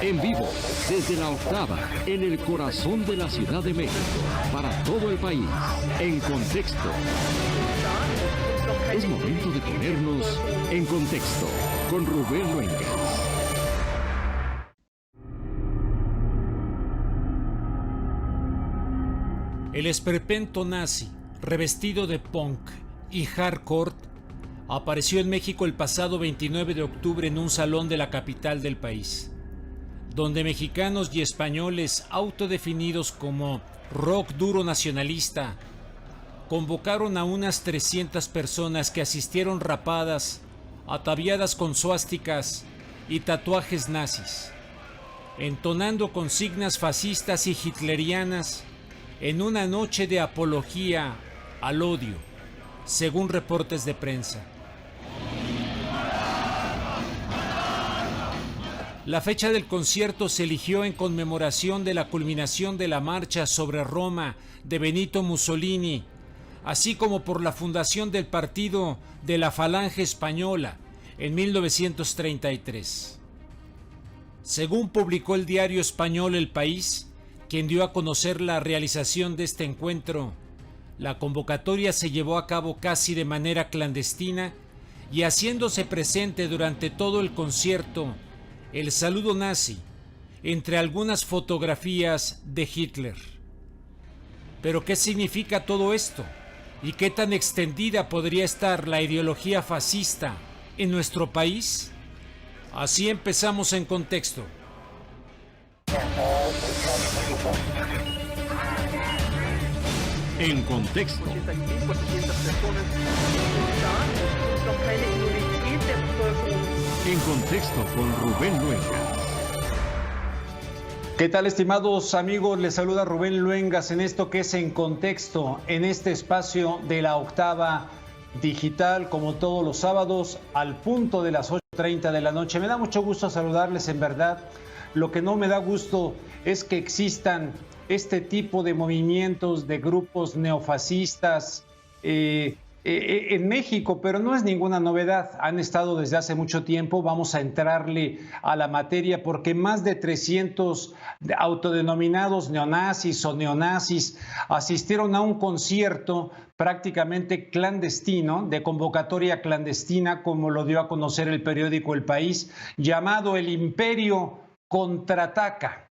En vivo, desde la octava, en el corazón de la Ciudad de México, para todo el país, en contexto. Es momento de ponernos en contexto con Rubén Luengas. El esperpento nazi, revestido de punk y hardcore, apareció en México el pasado 29 de octubre en un salón de la capital del país, donde mexicanos y españoles autodefinidos como rock duro nacionalista convocaron a unas 300 personas que asistieron rapadas, ataviadas con suásticas y tatuajes nazis, entonando consignas fascistas y hitlerianas en una noche de apología al odio, según reportes de prensa. La fecha del concierto se eligió en conmemoración de la culminación de la marcha sobre Roma de Benito Mussolini, así como por la fundación del Partido de la Falange Española en 1933. Según publicó el diario español El País, quien dio a conocer la realización de este encuentro, la convocatoria se llevó a cabo casi de manera clandestina y haciéndose presente durante todo el concierto el saludo nazi, entre algunas fotografías de Hitler. ¿Pero qué significa todo esto? ¿Y qué tan extendida podría estar la ideología fascista en nuestro país? Así empezamos en contexto. En contexto. En contexto con Rubén Luengas. ¿Qué tal, estimados amigos? Les saluda Rubén Luengas en esto que es En Contexto, en este espacio de la octava digital, como todos los sábados, al punto de las 8:30 de la noche. Me da mucho gusto saludarles, en verdad. Lo que no me da gusto es que existan este tipo de movimientos de grupos neofascistas en México, pero no es ninguna novedad. Han estado desde hace mucho tiempo. Vamos a entrarle a la materia porque más de 300 autodenominados neonazis o neonazis asistieron a un concierto prácticamente clandestino, de convocatoria clandestina, como lo dio a conocer el periódico El País, llamado El Imperio Contraataca.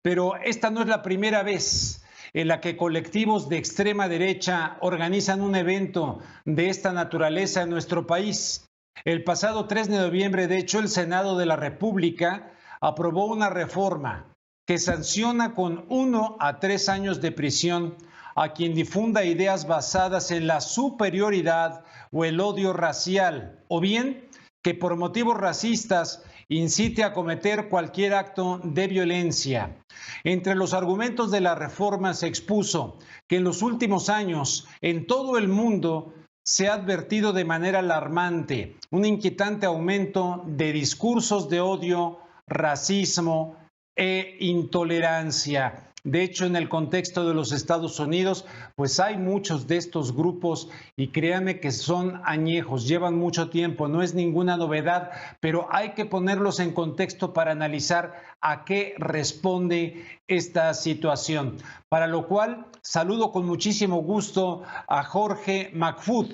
Pero esta no es la primera vez en la que colectivos de extrema derecha organizan un evento de esta naturaleza en nuestro país. El pasado 3 de noviembre, de hecho, el Senado de la República aprobó una reforma que sanciona con 1 a 3 años de prisión a quien difunda ideas basadas en la superioridad o el odio racial, o bien que por motivos racistas incite a cometer cualquier acto de violencia. Entre los argumentos de la reforma se expuso que en los últimos años en todo el mundo se ha advertido de manera alarmante un inquietante aumento de discursos de odio, racismo e intolerancia. De hecho, en el contexto de los Estados Unidos, pues hay muchos de estos grupos y créanme que son añejos, llevan mucho tiempo, no es ninguna novedad, pero hay que ponerlos en contexto para analizar a qué responde esta situación. Para lo cual, saludo con muchísimo gusto a Jorge McFood.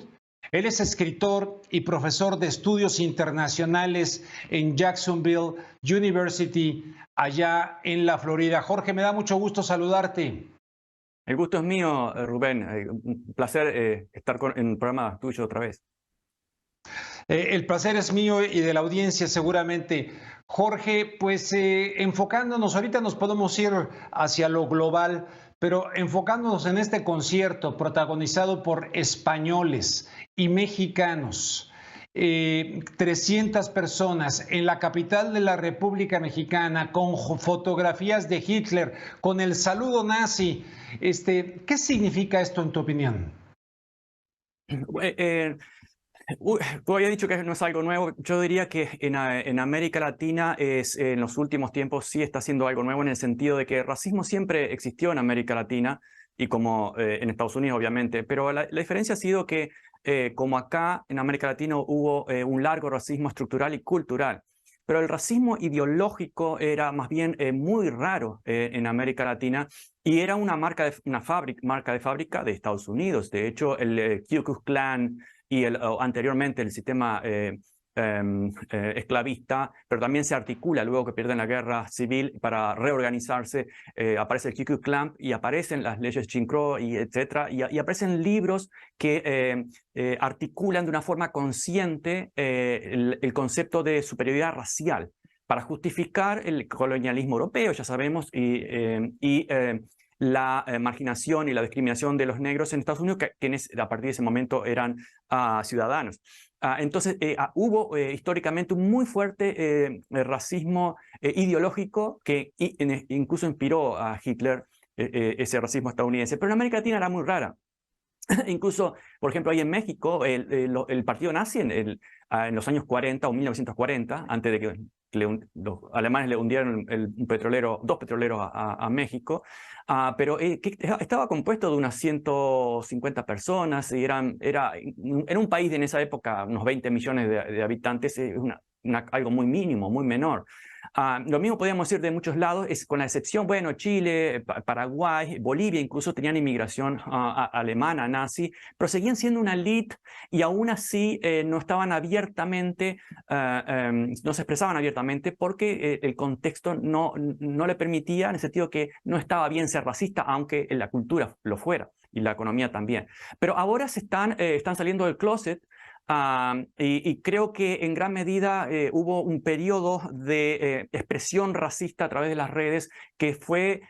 Él es escritor y profesor de estudios internacionales en Jacksonville University, allá en la Florida. Jorge, me da mucho gusto saludarte. El gusto es mío, Rubén. Un placer estar en el programa tuyo otra vez. El placer es mío y de la audiencia seguramente. Jorge, pues enfocándonos, ahorita nos podemos ir hacia lo global, pero enfocándonos en este concierto protagonizado por españoles y mexicanos, 300 personas en la capital de la República Mexicana con fotografías de Hitler, con el saludo nazi. ¿Qué significa esto en tu opinión? Tú habías dicho que no es algo nuevo. Yo diría que en América Latina en los últimos tiempos sí está siendo algo nuevo, en el sentido de que el racismo siempre existió en América Latina y como en Estados Unidos, obviamente, pero la diferencia ha sido que como acá en América Latina hubo un largo racismo estructural y cultural. pero el racismo ideológico era más bien muy raro en América Latina y era una marca de fábrica de Estados Unidos. De hecho, el Ku Klux Klan y anteriormente el sistema esclavista, pero también se articula luego que pierden la guerra civil para reorganizarse. Aparece el Ku Klux Klan y aparecen las leyes Jim Crow, y etcétera, y aparecen libros que articulan de una forma consciente el concepto de superioridad racial para justificar el colonialismo europeo, ya sabemos, y la marginación y la discriminación de los negros en Estados Unidos, que a partir de ese momento eran ciudadanos. Entonces, hubo históricamente un muy fuerte racismo ideológico que incluso inspiró a Hitler, ese racismo estadounidense. Pero en América Latina era muy rara. Incluso, por ejemplo, ahí en México, el partido nazi en los años 40 o 1940, antes de que los alemanes le hundieron dos petroleros a México, pero que estaba compuesto de unas 150 personas y era un país de en esa época unos 20 millones de habitantes, algo muy mínimo, muy menor. Lo mismo podríamos decir de muchos lados, con la excepción, bueno, Chile, Paraguay, Bolivia incluso tenían inmigración alemana, nazi, pero seguían siendo una élite y aún así no estaban abiertamente, no se expresaban abiertamente porque el contexto no le permitía, en el sentido que no estaba bien ser racista, aunque en la cultura lo fuera y la economía también. Pero ahora están saliendo del closet. Y creo que en gran medida hubo un periodo de expresión racista a través de las redes que fue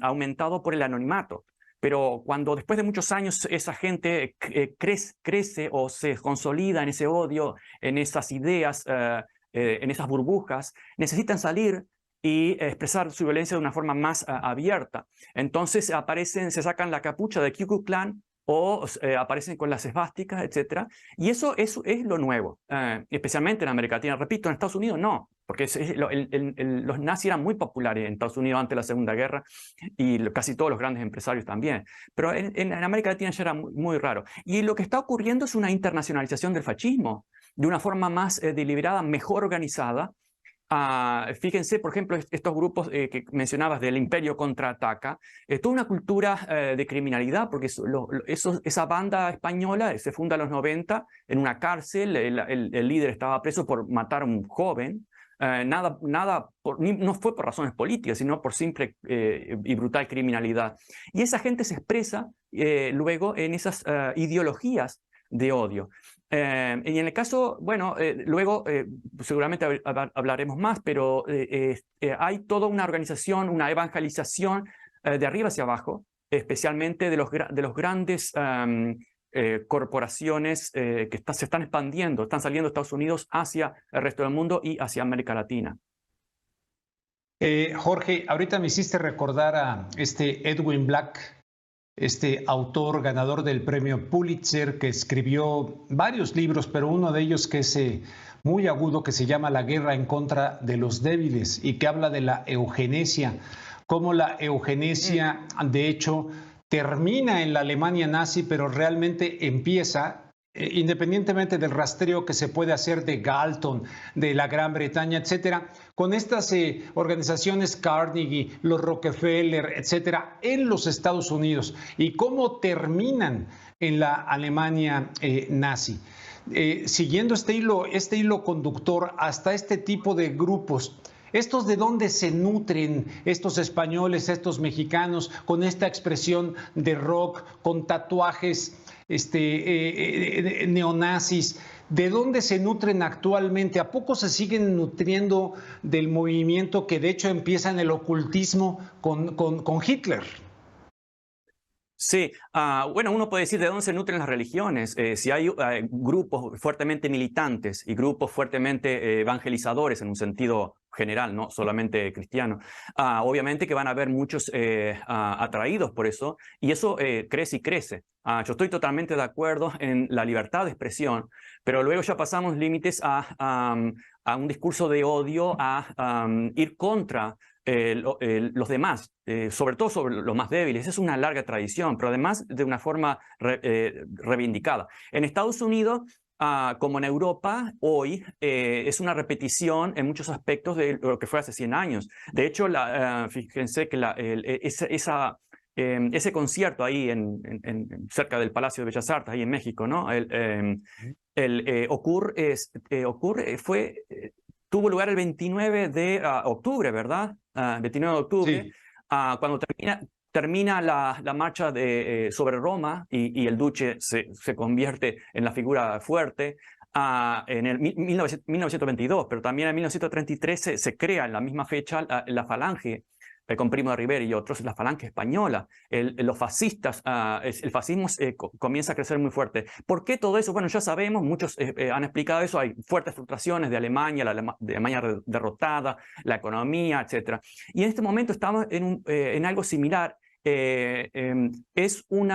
aumentado por el anonimato. Pero cuando después de muchos años esa gente crece o se consolida en ese odio, en esas ideas, en esas burbujas, necesitan salir y expresar su violencia de una forma más abierta. Entonces se sacan la capucha de Ku Klux Klan, o aparecen con las esvásticas, etc. Y eso es lo nuevo, especialmente en América Latina. Repito, en Estados Unidos no, porque los nazis eran muy populares en Estados Unidos antes de la Segunda Guerra y casi todos los grandes empresarios también. Pero en América Latina ya era muy, muy raro. Y lo que está ocurriendo es una internacionalización del fascismo de una forma más deliberada, mejor organizada. Fíjense, por ejemplo, estos grupos que mencionabas del Imperio Contraataca, toda una cultura de criminalidad, porque esa banda española se funda en los 90 en una cárcel, el líder estaba preso por matar a un joven, no fue por razones políticas, sino por simple y brutal criminalidad. Y esa gente se expresa luego en esas ideologías de odio. Y en el caso, bueno, luego seguramente hablaremos más, pero hay toda una organización, una evangelización de arriba hacia abajo, especialmente de los grandes corporaciones que se están expandiendo, están saliendo de Estados Unidos hacia el resto del mundo y hacia América Latina. Jorge, ahorita me hiciste recordar a Edwin Black, este autor ganador del premio Pulitzer, que escribió varios libros, pero uno de ellos que es muy agudo, que se llama La guerra en contra de los débiles, y que habla de la eugenesia, cómo la eugenesia de hecho termina en la Alemania nazi, pero realmente empieza, independientemente del rastreo que se puede hacer de Galton, de la Gran Bretaña, etcétera, con estas organizaciones Carnegie, los Rockefeller, etcétera, en los Estados Unidos, y cómo terminan en la Alemania nazi. Siguiendo este hilo conductor hasta este tipo de grupos, ¿estos de dónde se nutren, estos españoles, estos mexicanos, con esta expresión de rock, con tatuajes neonazis? ¿De dónde se nutren actualmente? ¿A poco se siguen nutriendo del movimiento que de hecho empieza en el ocultismo con Hitler? Sí, bueno, uno puede decir de dónde se nutren las religiones. Si hay grupos fuertemente militantes y grupos fuertemente evangelizadores en un sentido general, no solamente cristiano, obviamente que van a haber muchos atraídos por eso, y eso crece y crece. Yo estoy totalmente de acuerdo en la libertad de expresión, pero luego ya pasamos límites a un discurso de odio, a ir contra los demás, sobre todo sobre los más débiles. Es una larga tradición, pero además de una forma reivindicada. En Estados Unidos como en Europa, hoy es una repetición en muchos aspectos de lo que fue hace 100 años. De hecho, fíjense que ese concierto ahí cerca del Palacio de Bellas Artes, ahí en México, ¿no? Tuvo lugar el 29 de octubre, ¿verdad? 29 de octubre, Sí. cuando termina la marcha sobre Roma y el duce se convierte en la figura fuerte. En el 1922, pero también en 1933 se crea en la misma fecha la Falange, con Primo de Rivera y otros, la Falange española. Los fascistas, el fascismo comienza a crecer muy fuerte. ¿Por qué todo eso? Bueno, ya sabemos, muchos han explicado eso, hay fuertes frustraciones de Alemania, de Alemania derrotada, la economía, etc. Y en este momento estamos en algo similar. Es un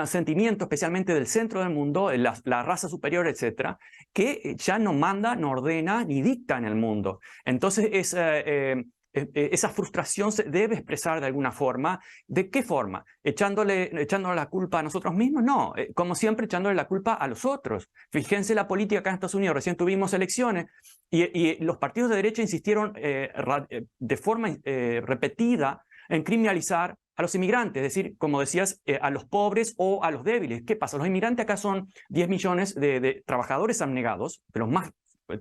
sentimiento especialmente del centro del mundo, la raza superior, etcétera, que ya no manda, no ordena, ni dicta en el mundo. Entonces, esa frustración se debe expresar de alguna forma. ¿De qué forma? ¿Echándole la culpa a nosotros mismos? No, como siempre, echándole la culpa a los otros. Fíjense la política acá en Estados Unidos, recién tuvimos elecciones y los partidos de derecha insistieron de forma repetida en criminalizar a los inmigrantes, es decir, como decías, a los pobres o a los débiles. ¿Qué pasa? Los inmigrantes acá son 10 millones de trabajadores abnegados, de los más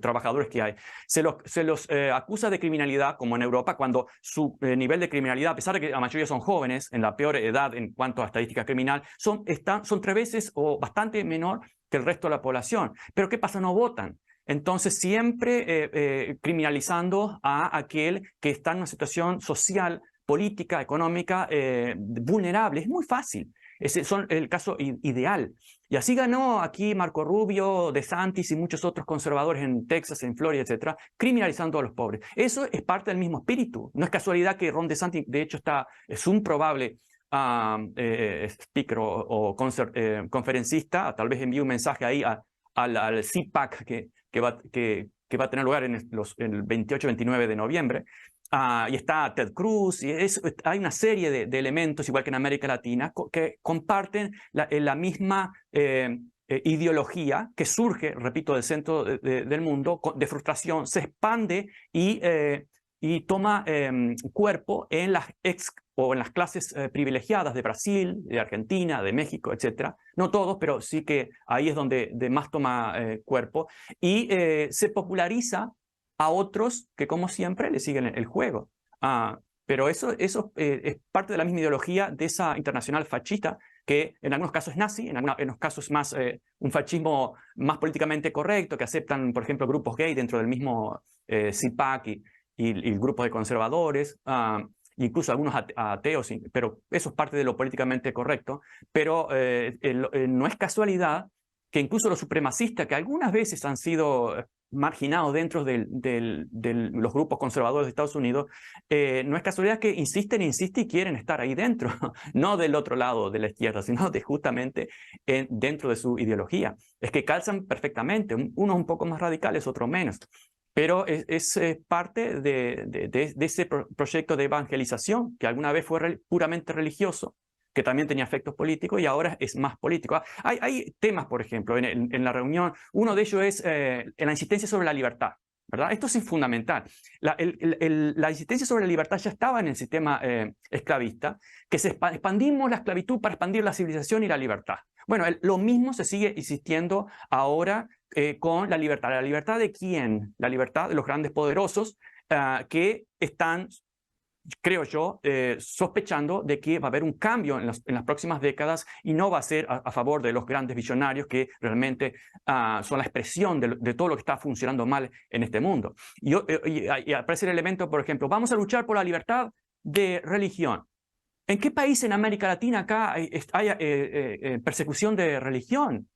trabajadores que hay. Se los acusa de criminalidad, como en Europa, cuando su nivel de criminalidad, a pesar de que la mayoría son jóvenes, en la peor edad en cuanto a estadística criminal, son 3 veces o bastante menor que el resto de la población. Pero ¿qué pasa? No votan. Entonces, siempre criminalizando a aquel que está en una situación social, política, económica vulnerable. Es muy fácil. Ese es el caso ideal. Y así ganó aquí Marco Rubio, DeSantis y muchos otros conservadores en Texas, en Florida, etcétera, criminalizando a los pobres. Eso es parte del mismo espíritu. No es casualidad que Ron DeSantis, de hecho, es un probable speaker o conferencista. Tal vez envíe un mensaje ahí al CPAC que va a tener lugar en el 28-29 de noviembre. Y está Ted Cruz, y hay una serie de elementos, igual que en América Latina, que comparten la misma ideología que surge, repito, del centro del mundo, de frustración, se expande y toma cuerpo en las clases privilegiadas de Brasil, de Argentina, de México, etc. No todos, pero sí que ahí es donde más toma cuerpo, y se populariza a otros que, como siempre, le siguen el juego. Pero eso es parte de la misma ideología de esa internacional fascista, que en algunos casos es nazi, en algunos casos es más un fascismo más políticamente correcto, que aceptan, por ejemplo, grupos gay dentro del mismo CIPAC y grupos de conservadores, incluso algunos ateos, pero eso es parte de lo políticamente correcto. Pero no es casualidad que incluso los supremacistas, que algunas veces han sido marginados dentro de los grupos conservadores de Estados Unidos, no es casualidad que insisten y quieren estar ahí dentro, no del otro lado de la izquierda, sino justamente dentro de su ideología. Es que calzan perfectamente, unos un poco más radicales, otros menos. Pero es parte de ese proyecto de evangelización, que alguna vez fue puramente religioso, que también tenía efectos políticos y ahora es más político. Hay temas, por ejemplo, en la reunión, uno de ellos es la insistencia sobre la libertad, ¿verdad? Esto es fundamental. La insistencia sobre la libertad ya estaba en el sistema esclavista, que expandimos la esclavitud para expandir la civilización y la libertad. Bueno, lo mismo se sigue insistiendo ahora con la libertad. ¿La libertad de quién? La libertad de los grandes poderosos que están, creo yo, sospechando de que va a haber un cambio en las próximas décadas y no va a ser a favor de los grandes visionarios que realmente son la expresión de todo lo que está funcionando mal en este mundo. Y aparece el elemento, por ejemplo, vamos a luchar por la libertad de religión. ¿En qué país en América Latina acá hay persecución de religión?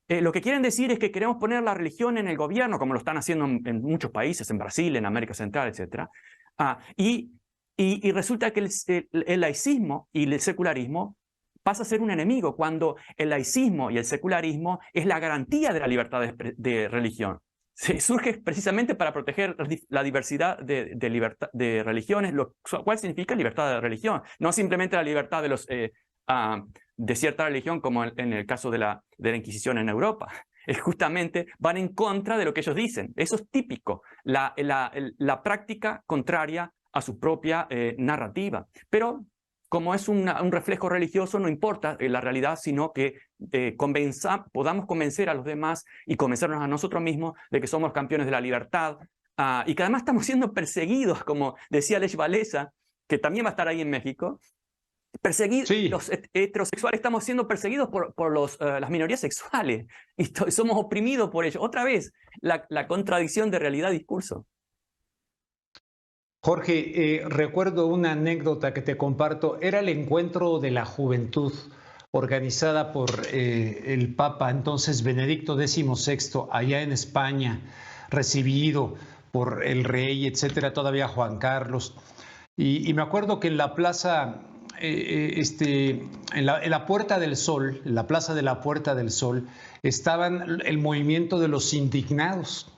Lo que quieren decir es que queremos poner la religión en el gobierno, como lo están haciendo en muchos países, en Brasil, en América Central, etc. Y resulta que el laicismo y el secularismo pasa a ser un enemigo, cuando el laicismo y el secularismo es la garantía de la libertad de religión. Surge precisamente para proteger la diversidad de religiones, lo cual significa libertad de religión, no simplemente la libertad de cierta religión, como en el caso de la Inquisición en Europa. justamente van en contra de lo que ellos dicen. Eso es típico, la práctica contraria a su propia narrativa. Pero como es un reflejo religioso, no importa la realidad, sino que podamos convencer a los demás y convencernos a nosotros mismos de que somos campeones de la libertad, y que además estamos siendo perseguidos, como decía Lech Walesa, que también va a estar ahí en México. Perseguidos, sí. Los heterosexuales estamos siendo perseguidos por las minorías sexuales y somos oprimidos por ellos. Otra vez, la contradicción de realidad y discurso. Jorge, recuerdo una anécdota que te comparto. Era el encuentro de la juventud organizada por el Papa entonces Benedicto XVI allá en España, recibido por el rey, etcétera, todavía Juan Carlos. Y me acuerdo que en la plaza, en la Puerta del Sol, en la plaza de la Puerta del Sol, estaban el movimiento de los indignados.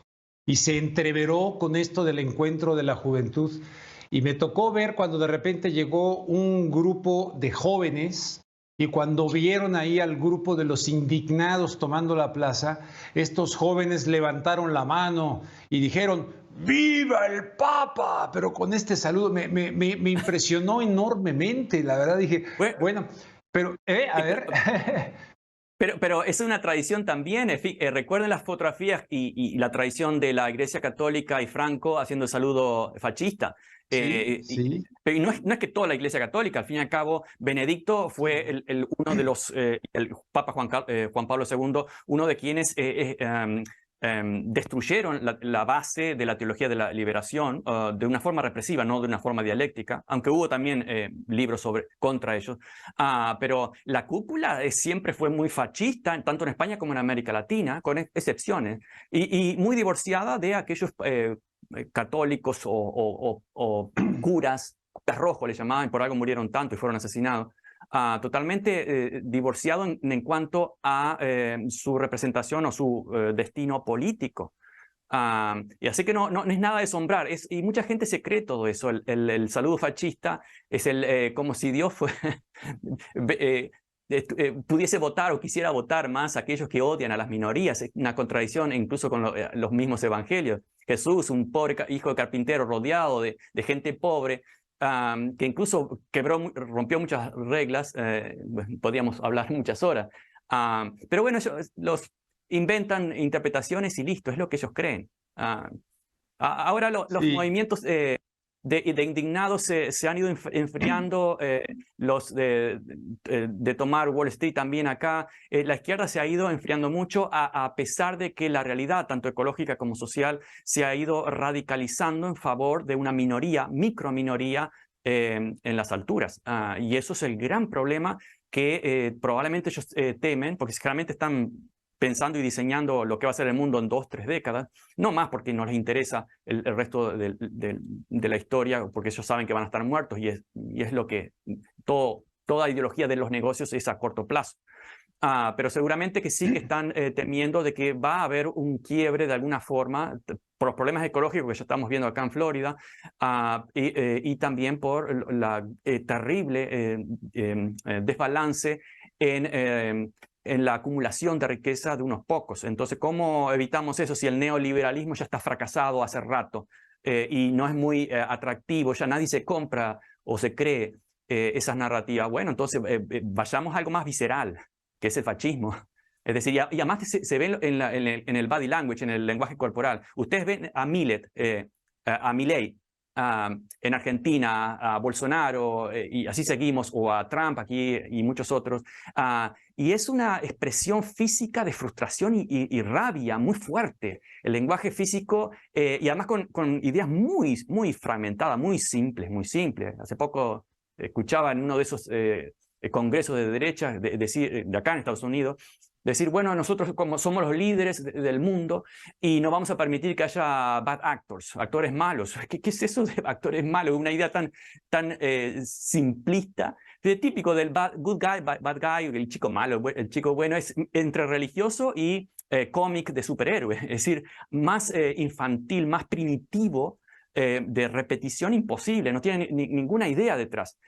Y se entreveró con esto del encuentro de la juventud. Y me tocó ver cuando de repente llegó un grupo de jóvenes y cuando vieron ahí al grupo de los indignados tomando la plaza, estos jóvenes levantaron la mano y dijeron: ¡Viva el Papa! Pero con este saludo me impresionó enormemente. La verdad dije, bueno, pero, a ver... Pero es una tradición también, recuerden las fotografías y la tradición de la Iglesia Católica y Franco haciendo el saludo fascista. Sí. Pero no es que toda la Iglesia Católica, al fin y al cabo, Benedicto fue uno de los, el Papa Juan Pablo II, uno de quienes destruyeron la base de la teología de la liberación de una forma represiva, no de una forma dialéctica, aunque hubo también libros contra ellos. Pero la cúpula siempre fue muy fascista, tanto en España como en América Latina, con excepciones, y muy divorciada de aquellos católicos o curas rojos, le llamaban, por algo murieron tanto y fueron asesinados. Totalmente divorciado en cuanto a su representación o su destino político. Y así que no es nada de asombrar. Y mucha gente se cree todo eso. El saludo fascista es como si Dios pudiese votar o quisiera votar más a aquellos que odian a las minorías. Es una contradicción incluso con los mismos evangelios. Jesús, un pobre hijo de carpintero rodeado de gente pobre, que incluso rompió muchas reglas, podríamos hablar muchas horas. Pero bueno, los inventan interpretaciones y listo, es lo que ellos creen. Ahora los movimientos de indignados se han ido enfriando, los de tomar Wall Street también acá. La izquierda se ha ido enfriando mucho a pesar de que la realidad, tanto ecológica como social, se ha ido radicalizando en favor de una minoría, microminoría, en las alturas. Y eso es el gran problema que probablemente ellos temen, porque generalmente están pensando y diseñando lo que va a ser el mundo en 2 o 3 décadas, no más porque no les interesa el resto de la historia, porque ellos saben que van a estar muertos y es lo que toda ideología de los negocios es a corto plazo. Pero seguramente que sí que están temiendo de que va a haber un quiebre de alguna forma por los problemas ecológicos que ya estamos viendo acá en Florida, y también por la terrible desbalance en la acumulación de riqueza de unos pocos. Entonces, ¿cómo evitamos eso si el neoliberalismo ya está fracasado hace rato y no es muy atractivo? Ya nadie se compra o se cree esas narrativas. Bueno, entonces vayamos a algo más visceral, que es el fascismo. Es decir, y además se ve en el body language, en el lenguaje corporal. Ustedes ven a Millet, a Milei, en Argentina, a Bolsonaro, y así seguimos, o a Trump aquí y muchos otros, y es una expresión física de frustración y rabia muy fuerte. El lenguaje físico, y además con ideas muy fragmentadas, muy simples. Hace poco escuchaba en uno de esos congresos de derecha, de acá en Estados Unidos, decir, bueno, nosotros como somos los líderes del mundo y no vamos a permitir que haya bad actors, actores malos. ¿Qué es eso de actores malos? Una idea tan simplista, típico del good guy, bad guy, el chico malo, el chico bueno, es entre religioso y cómic de superhéroe, es decir, más infantil, más primitivo, de repetición imposible, no tiene ninguna idea detrás,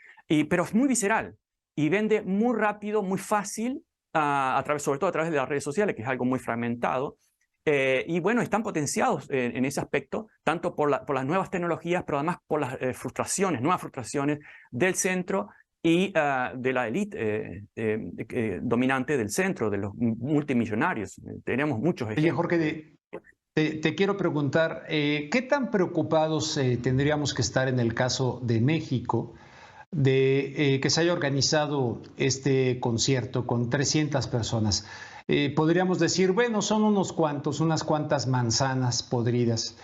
pero es muy visceral y vende muy rápido, muy fácil, sobre todo a través de las redes sociales, que es algo muy fragmentado. Y bueno, están potenciados en ese aspecto, tanto por las nuevas tecnologías, pero además por las nuevas frustraciones del centro y de la élite dominante del centro, de los multimillonarios. Tenemos muchos ejemplos. Oye, Jorge, te quiero preguntar, ¿qué tan preocupados tendríamos que estar en el caso de México de que se haya organizado este concierto con 300 personas? Podríamos decir, bueno, son unas cuantas manzanas podridas.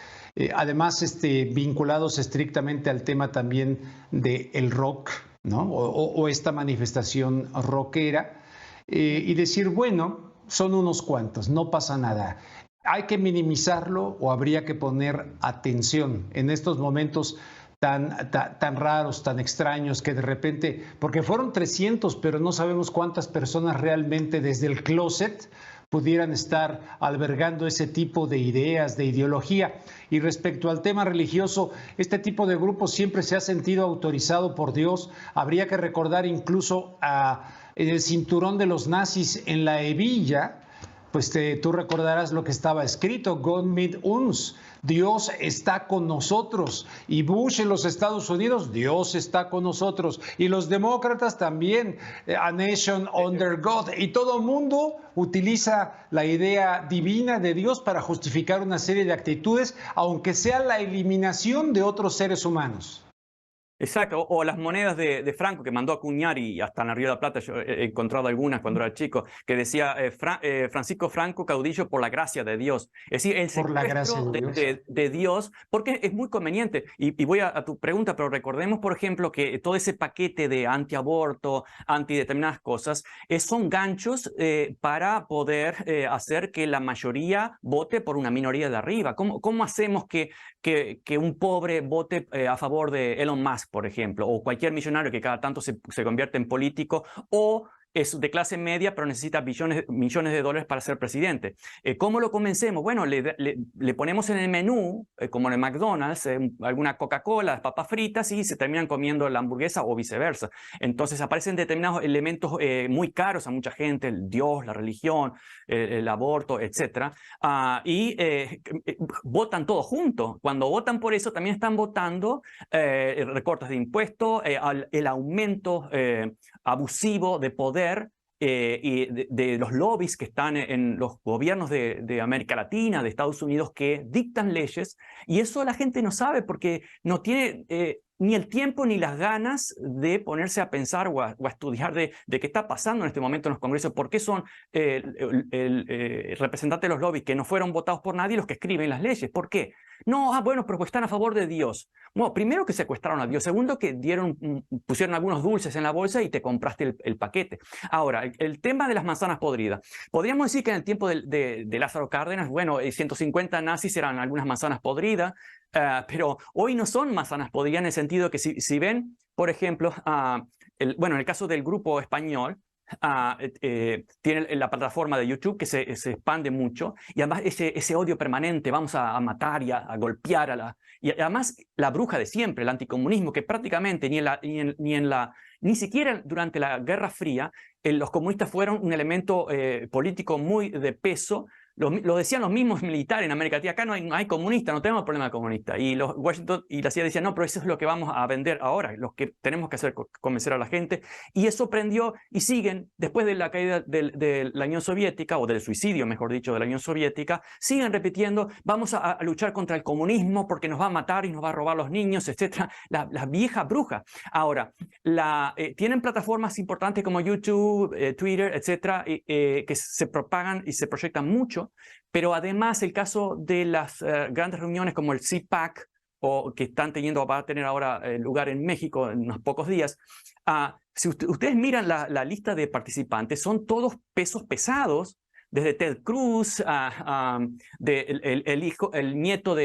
Además, vinculados estrictamente al tema también del rock, ¿no? O esta manifestación rockera, y decir, bueno, son unos cuantos, no pasa nada. ¿Hay que minimizarlo o habría que poner atención en estos momentos tan raros, tan extraños, que de repente, porque fueron 300, pero no sabemos cuántas personas realmente desde el closet pudieran estar albergando ese tipo de ideas, de ideología? Y respecto al tema religioso, este tipo de grupos siempre se ha sentido autorizado por Dios. Habría que recordar incluso el cinturón de los nazis en la hebilla. Pues tú recordarás lo que estaba escrito, God mit uns, Dios está con nosotros. Y Bush en los Estados Unidos, Dios está con nosotros. Y los demócratas también, a nation under God. Y todo el mundo utiliza la idea divina de Dios para justificar una serie de actitudes, aunque sea la eliminación de otros seres humanos. Exacto, o las monedas de Franco que mandó a acuñar, y hasta en la Río de la Plata yo he encontrado algunas cuando era chico, que decía Francisco Franco, caudillo por la gracia de Dios. Es decir, el secuestro de Dios, porque es muy conveniente. Y voy a tu pregunta, pero recordemos, por ejemplo, que todo ese paquete de antiaborto, antideterminadas cosas, son ganchos para poder hacer que la mayoría vote por una minoría de arriba. ¿Cómo hacemos que un pobre vote a favor de Elon Musk, por ejemplo, o cualquier millonario que cada tanto se convierte en político, o es de clase media pero necesita millones de dólares para ser presidente? ¿Cómo lo convencemos? Bueno, le ponemos en el menú, como en el McDonald's, alguna Coca-Cola, papas fritas, y se terminan comiendo la hamburguesa o viceversa. Entonces aparecen determinados elementos muy caros a mucha gente, el Dios, la religión, el aborto, etc. Y votan todos juntos. Cuando votan por eso, también están votando recortes de impuestos, el aumento abusivo de poder y de los lobbies que están en los gobiernos de América Latina, de Estados Unidos, que dictan leyes, y eso la gente no sabe porque no tiene ni el tiempo ni las ganas de ponerse a pensar o a estudiar de qué está pasando en este momento en los congresos, por qué son representantes de los lobbies que no fueron votados por nadie los que escriben las leyes. ¿Por qué? No, bueno, pero están a favor de Dios. Bueno, primero que secuestraron a Dios, segundo que pusieron algunos dulces en la bolsa y te compraste el paquete. Ahora, el tema de las manzanas podridas. Podríamos decir que en el tiempo de Lázaro Cárdenas, bueno, 150 nazis eran algunas manzanas podridas, pero hoy no son manzanas podridas, en el sentido que si ven, por ejemplo, en el caso del grupo español, tiene la plataforma de YouTube que se expande mucho, y además ese odio permanente, vamos a matar y a golpear y además la bruja de siempre, el anticomunismo, que prácticamente ni siquiera durante la Guerra Fría los comunistas fueron un elemento político muy de peso. Lo decían los mismos militares en América Latina: acá no hay comunistas, no tenemos problema comunista. Y Washington y la CIA decían: no, pero eso es lo que vamos a vender ahora, lo que tenemos que hacer, convencer a la gente. Y eso prendió, y siguen, después de la caída de la Unión Soviética, o del suicidio, mejor dicho, de la Unión Soviética, siguen repitiendo: vamos a luchar contra el comunismo porque nos va a matar y nos va a robar los niños, etc. La vieja bruja. Ahora, tienen plataformas importantes como YouTube, Twitter, etc., que se propagan y se proyectan mucho. Pero además el caso de las grandes reuniones como el CPAC, o que va a tener ahora lugar en México en unos pocos días, si ustedes miran la lista de participantes, son todos pesos pesados, desde Ted Cruz, el nieto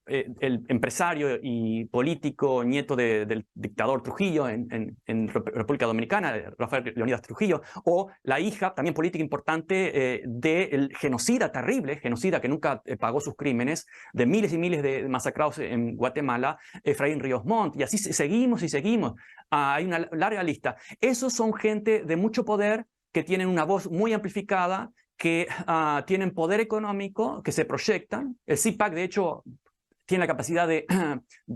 el empresario y político nieto del dictador Trujillo en República Dominicana, Rafael Leónidas Trujillo, o la hija, también política importante, del genocida que nunca pagó sus crímenes, de miles y miles de masacrados en Guatemala, Efraín Ríos Montt, y así seguimos y seguimos. Hay una larga lista. Esos son gente de mucho poder, que tienen una voz muy amplificada, que tienen poder económico, que se proyectan. El CPAC, de hecho, tiene la capacidad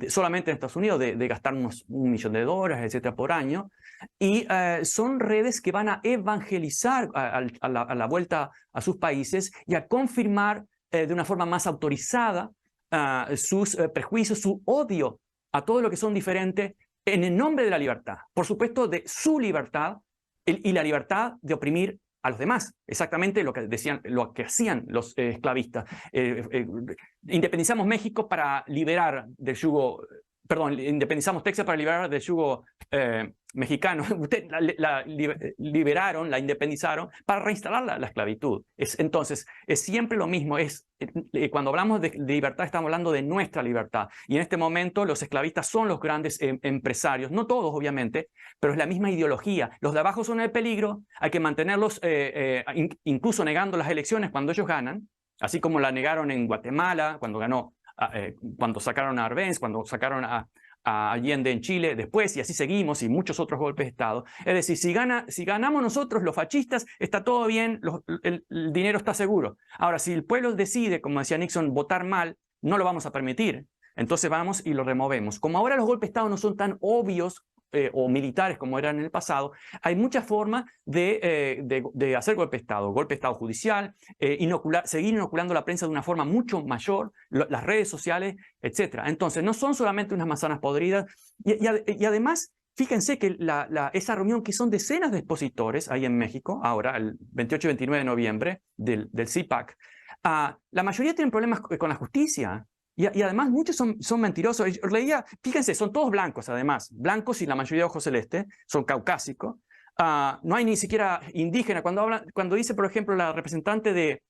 solamente en Estados Unidos de gastar unos $1 millón, etcétera, por año. Y son redes que van a evangelizar a la vuelta a sus países y a confirmar de una forma más autorizada sus prejuicios, su odio a todo lo que son diferentes en el nombre de la libertad. Por supuesto, de su libertad y la libertad de oprimir a los demás. Exactamente lo que hacían los esclavistas. Independizamos México para liberar del yugo, perdón, independizamos Texas para liberar del yugo mexicano. Usted la liberaron, la independizaron para reinstalar la esclavitud. Entonces, es siempre lo mismo. Cuando hablamos de libertad, estamos hablando de nuestra libertad. Y en este momento los esclavistas son los grandes empresarios. No todos, obviamente, pero es la misma ideología. Los de abajo son el peligro. Hay que mantenerlos, incluso negando las elecciones cuando ellos ganan, así como la negaron en Guatemala, cuando sacaron a Arbenz, cuando sacaron a Allende en Chile, después, y así seguimos, y muchos otros golpes de Estado. Es decir, si ganamos nosotros, los fascistas, está todo bien, el dinero está seguro. Ahora, si el pueblo decide, como decía Nixon, votar mal, no lo vamos a permitir. Entonces vamos y lo removemos. Como ahora los golpes de Estado no son tan obvios o militares como eran en el pasado, hay muchas formas de hacer golpe de Estado judicial, seguir inoculando la prensa de una forma mucho mayor, las redes sociales, etc. Entonces, no son solamente unas manzanas podridas, y además, fíjense que esa reunión, que son decenas de expositores ahí en México, ahora, el 28 y 29 de noviembre del CPAC, la mayoría tienen problemas con la justicia. Y además muchos son mentirosos. Leía, fíjense, son todos blancos además, blancos y la mayoría de ojos celestes, son caucásicos. No hay ni siquiera indígena. Cuando dice, por ejemplo, la representante de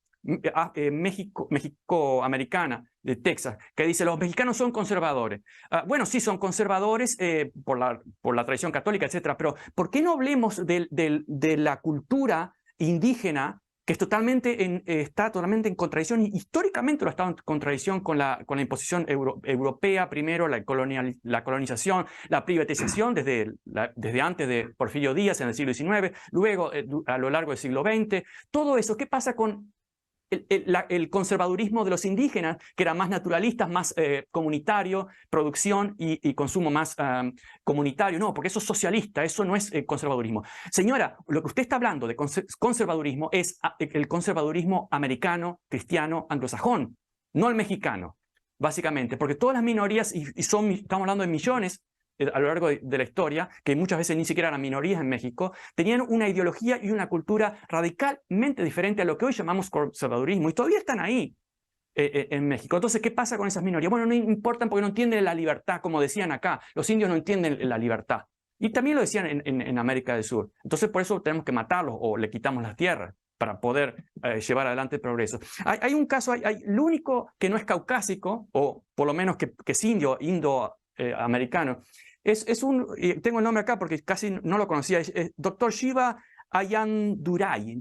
México-americana de Texas, que dice los mexicanos son conservadores. Bueno, sí, son conservadores por la tradición católica, etcétera, pero ¿por qué no hablemos de la cultura indígena, que está totalmente en contradicción, y históricamente lo ha estado en contradicción con la imposición europea, primero la colonización, la privatización desde antes de Porfirio Díaz en el siglo XIX, luego a lo largo del siglo XX. Todo eso, ¿qué pasa con el conservadurismo de los indígenas, que era más naturalista, más comunitario, producción y consumo más comunitario? No, porque eso es socialista, eso no es conservadurismo. Señora, lo que usted está hablando de conservadurismo es el conservadurismo americano, cristiano, anglosajón, no el mexicano, básicamente, porque todas las minorías, estamos hablando de millones a lo largo de la historia, que muchas veces ni siquiera eran minorías en México, tenían una ideología y una cultura radicalmente diferente a lo que hoy llamamos conservadurismo, y todavía están ahí en México. Entonces, ¿qué pasa con esas minorías? Bueno, no importan porque no entienden la libertad, como decían acá. Los indios no entienden la libertad. Y también lo decían en América del Sur. Entonces, por eso tenemos que matarlos o le quitamos las tierras para poder llevar adelante el progreso. Hay un caso, lo único que no es caucásico, o por lo menos que es indo-americano, tengo el nombre acá porque casi no lo conocía, es Dr. Shiva Ayandurai.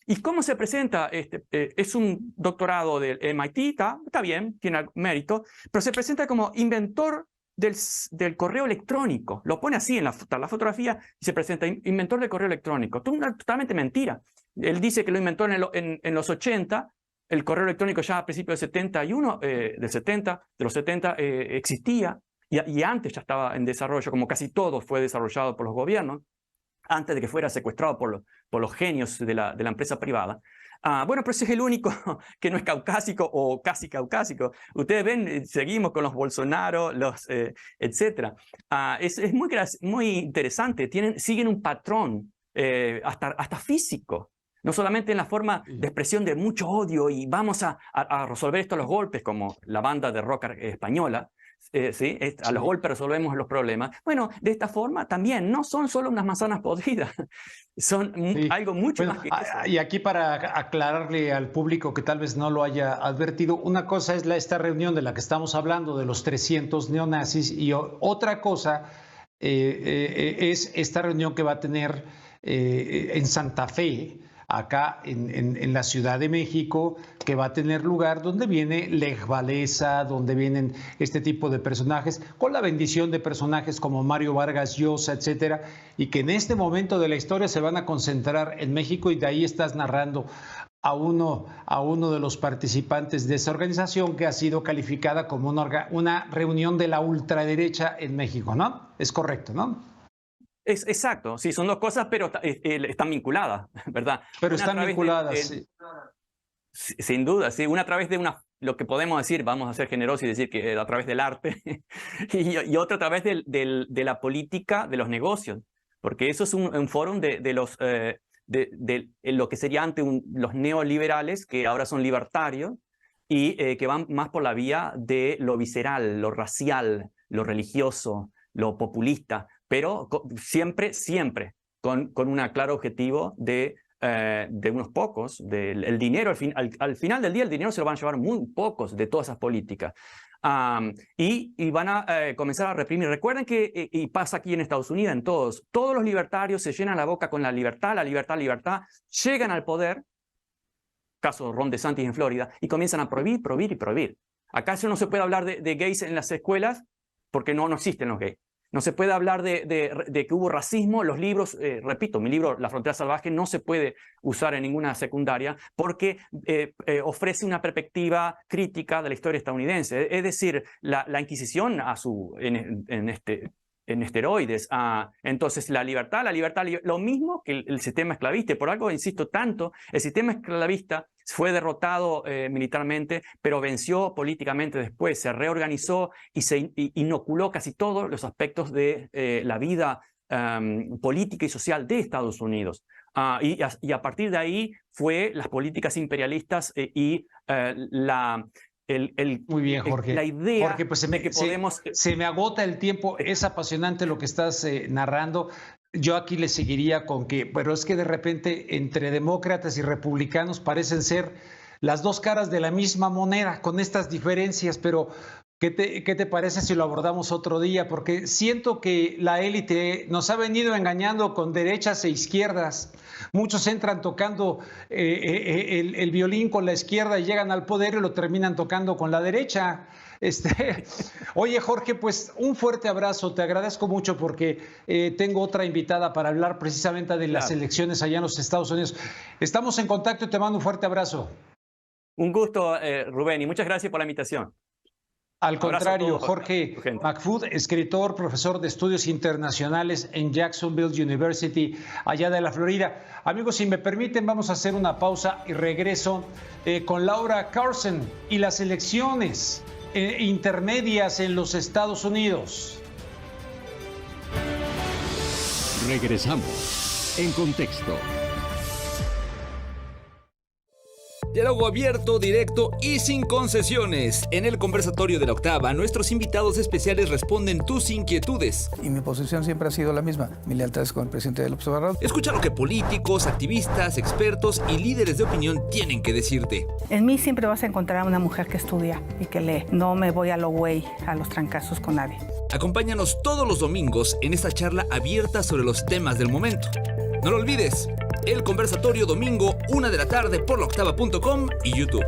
¿Y cómo se presenta? Es un doctorado del MIT, está bien, tiene mérito, pero se presenta como inventor del correo electrónico. Lo pone así en la fotografía y se presenta inventor del correo electrónico. Totalmente mentira. Él dice que lo inventó en los 80, el correo electrónico ya a principios del 71, de los 70 existía. Y antes ya estaba en desarrollo, como casi todo fue desarrollado por los gobiernos, antes de que fuera secuestrado por los genios de la empresa privada. Bueno, pero ese es el único que no es caucásico o casi caucásico. Ustedes ven, seguimos con los Bolsonaro, etc. Es muy interesante, siguen un patrón hasta físico. No solamente en la forma de expresión de mucho odio y vamos a resolver esto a los golpes, como la banda de rock española, ¿sí? A los golpes resolvemos los problemas. Bueno, de esta forma también no son solo unas manzanas podridas, son algo mucho más que eso. Y aquí, para aclararle al público que tal vez no lo haya advertido, una cosa es esta reunión de la que estamos hablando, de los 300 neonazis, y otra cosa es esta reunión que va a tener en Santa Fe acá en la Ciudad de México, que va a tener lugar donde viene Lech Walesa, donde vienen este tipo de personajes, con la bendición de personajes como Mario Vargas Llosa, etcétera, y que en este momento de la historia se van a concentrar en México, y de ahí estás narrando a uno de los participantes de esa organización que ha sido calificada como una reunión de la ultraderecha en México, ¿no? Es correcto, ¿no? Exacto, sí, son dos cosas, pero están vinculadas, ¿verdad? Pero Una están vinculadas, sí. Sin duda, sí, una a través de lo que podemos decir, vamos a ser generosos y decir que a través del arte, y otra a través de la política, de los negocios, porque eso es un fórum de lo que sería antes los neoliberales, que ahora son libertarios, y que van más por la vía de lo visceral, lo racial, lo religioso, lo populista, pero siempre con un claro objetivo de unos pocos. El dinero, al final del día, el dinero se lo van a llevar muy pocos de todas esas políticas. Y van a comenzar a reprimir. Recuerden que, y pasa aquí en Estados Unidos, en todos los libertarios se llenan la boca con la libertad, llegan al poder, caso Ron DeSantis en Florida, y comienzan a prohibir. ¿Acaso no se puede hablar de gays en las escuelas? Porque no existen los gays. No se puede hablar de que hubo racismo. Los libros, repito, mi libro La Frontera Salvaje no se puede usar en ninguna secundaria porque ofrece una perspectiva crítica de la historia estadounidense. Es decir, la Inquisición en esteroides. Entonces, la libertad, lo mismo que el sistema esclavista. Y por algo insisto tanto, el sistema esclavista fue derrotado militarmente, pero venció políticamente después, se reorganizó y se inoculó casi todos los aspectos de la vida política y social de Estados Unidos. Y a partir de ahí fue las políticas imperialistas Muy bien, Jorge. La idea Jorge, pues de que podemos... Se me agota el tiempo. Es apasionante lo que estás narrando. Yo aquí le seguiría con que, pero es que de repente entre demócratas y republicanos parecen ser las dos caras de la misma moneda, con estas diferencias, pero ¿qué te parece si lo abordamos otro día? Porque siento que la élite nos ha venido engañando con derechas e izquierdas. Muchos entran tocando el violín con la izquierda y llegan al poder y lo terminan tocando con la derecha. Oye, Jorge, pues un fuerte abrazo. Te agradezco mucho porque tengo otra invitada para hablar precisamente de las elecciones allá en los Estados Unidos. Estamos en contacto y te mando un fuerte abrazo. Un gusto, Rubén, y muchas gracias por la invitación. Al contrario, Jorge McFood, escritor, profesor de estudios internacionales en Jacksonville University, allá de la Florida. Amigos, si me permiten, vamos a hacer una pausa y regreso con Laura Carson y las elecciones intermedias en los Estados Unidos. Regresamos en Contexto. Diálogo abierto, directo y sin concesiones. En el conversatorio de la Octava, nuestros invitados especiales responden tus inquietudes. Y mi posición siempre ha sido la misma. Mi lealtad es con el presidente del Observador. Escucha lo que políticos, activistas, expertos y líderes de opinión tienen que decirte. En mí siempre vas a encontrar a una mujer que estudia y que lee. No me voy a lo güey, a los trancazos con nadie. Acompáñanos todos los domingos en esta charla abierta sobre los temas del momento. No lo olvides, el conversatorio domingo 1 de la tarde por laoctava.com y YouTube.